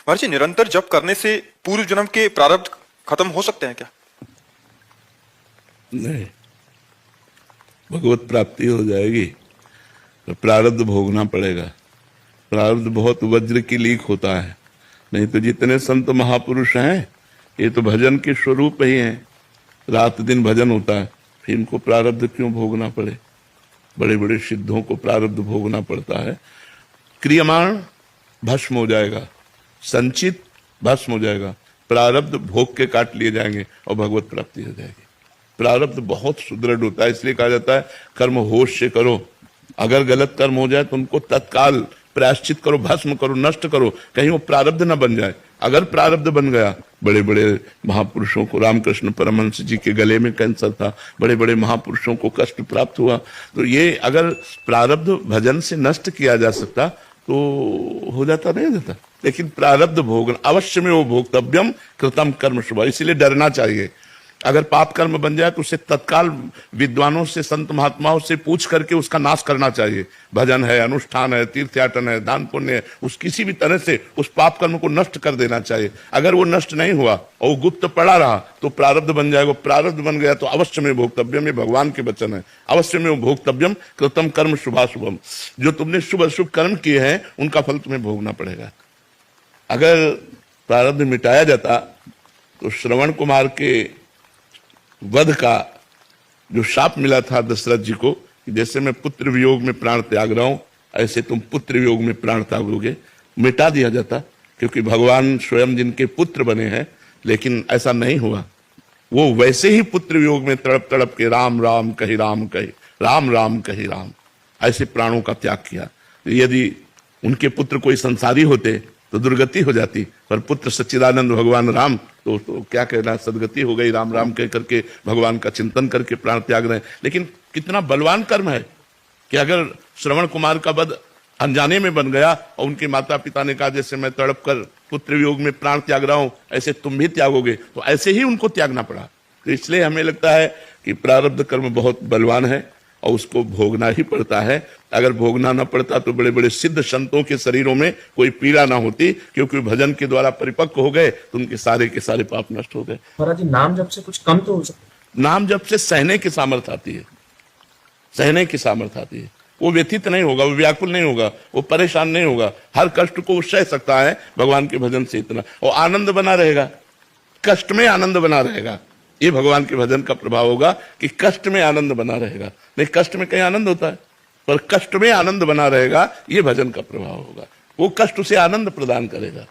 महर्षि, निरंतर जप करने से पूर्व जन्म के प्रारब्ध खत्म हो सकते हैं क्या? नहीं, भगवत प्राप्ति हो जाएगी तो प्रारब्ध भोगना पड़ेगा। प्रारब्ध बहुत वज्र की लीक होता है। नहीं तो जितने संत महापुरुष हैं ये तो भजन के स्वरूप ही हैं, रात दिन भजन होता है, फिर इनको प्रारब्ध क्यों भोगना पड़े? बड़े बड़े सिद्धों को प्रारब्ध भोगना पड़ता है। क्रियमाण भस्म हो जाएगा, संचित भस्म हो जाएगा, प्रारब्ध भोग के काट लिए जाएंगे और भगवत प्राप्ति हो जाएगी। प्रारब्ध बहुत सुदृढ़ होता है, इसलिए कहा जाता है कर्म होश से करो। अगर गलत कर्म हो जाए तो उनको तत्काल प्रायश्चित करो, भस्म करो, नष्ट करो, कहीं वो प्रारब्ध न बन जाए। अगर प्रारब्ध बन गया, बड़े बड़े महापुरुषों को, रामकृष्ण परमहंस जी के गले में कैंसर था, बड़े बड़े महापुरुषों को कष्ट प्राप्त हुआ, तो ये अगर प्रारब्ध भजन से नष्ट किया जा सकता तो हो जाता, नहीं जाता। लेकिन प्रारब्ध भोगन अवश्य में वो भोक्तव्यम कृतम कर्म शुभ, इसलिए डरना चाहिए। अगर पाप कर्म बन जाए तो उसे तत्काल विद्वानों से, संत महात्माओं से पूछ करके उसका नाश करना चाहिए। भजन है, अनुष्ठान है, तीर्थयाटन है, दान पुण्य है, उस किसी भी तरह से उस पाप कर्म को नष्ट कर देना चाहिए। अगर वो नष्ट नहीं हुआ और वो गुप्त पड़ा रहा तो प्रारब्ध बन जाएगा। प्रारब्ध बन गया तो अवश्य में भोक्तव्यम, ये भगवान के वचन है, अवश्य में भोक्तव्यम कृतम कर्म शुभाशुभम। जो तुमने शुभ अशुभ कर्म किए हैं उनका फल तुम्हें भोगना पड़ेगा। अगर प्रारब्ध मिटाया जाता तो श्रवण कुमार के वध का जो शाप मिला था दशरथ जी को कि जैसे मैं पुत्र वियोग में प्राण त्याग रहा हूं ऐसे तुम पुत्र वियोग में प्राण त्यागोगे, मिटा दिया जाता। क्योंकि भगवान स्वयं जिनके पुत्र बने हैं, लेकिन ऐसा नहीं हुआ। वो वैसे ही पुत्र वियोग में तड़प तड़प के राम राम कही राम कही, राम राम कही राम, ऐसे प्राणों का त्याग किया। यदि उनके पुत्र कोई संसारी होते तो दुर्गति हो जाती, पर पुत्र सच्चिदानंद भगवान राम तो क्या कहना, सदगति हो गई। राम राम कह करके भगवान का चिंतन करके प्राण त्याग रहे हैं। लेकिन कितना बलवान कर्म है कि अगर श्रवण कुमार का वध अनजाने में बन गया और उनके माता पिता ने कहा जैसे मैं तड़प कर पुत्र वियोग में प्राण त्याग रहा हूं ऐसे तुम भी त्यागोगे, तो ऐसे ही उनको त्यागना पड़ा। तो इसलिए हमें लगता है कि प्रारब्ध कर्म बहुत बलवान है और उसको भोगना ही पड़ता है। अगर भोगना न पड़ता तो बड़े बड़े सिद्ध संतों के शरीरों में कोई पीड़ा ना होती, क्योंकि भजन के द्वारा परिपक्व हो गए तो उनके सारे के सारे पाप नष्ट हो गए। महाराज जी, नाम जप से कुछ कम तो हो सकता? नाम जप से सहने की सामर्थ्य आती है, सहने की सामर्थ्य आती है। वो व्यथित नहीं होगा, वो व्याकुल नहीं होगा, वो परेशान नहीं होगा, हर कष्ट को सह सकता है भगवान के भजन से इतना, और आनंद बना रहेगा, कष्ट में आनंद बना रहेगा। ये भगवान के भजन का प्रभाव होगा कि कष्ट में आनंद बना रहेगा। नहीं, कष्ट में कहीं आनंद होता है, पर कष्ट में आनंद बना रहेगा, ये भजन का प्रभाव होगा। वो कष्ट उसे आनंद प्रदान करेगा।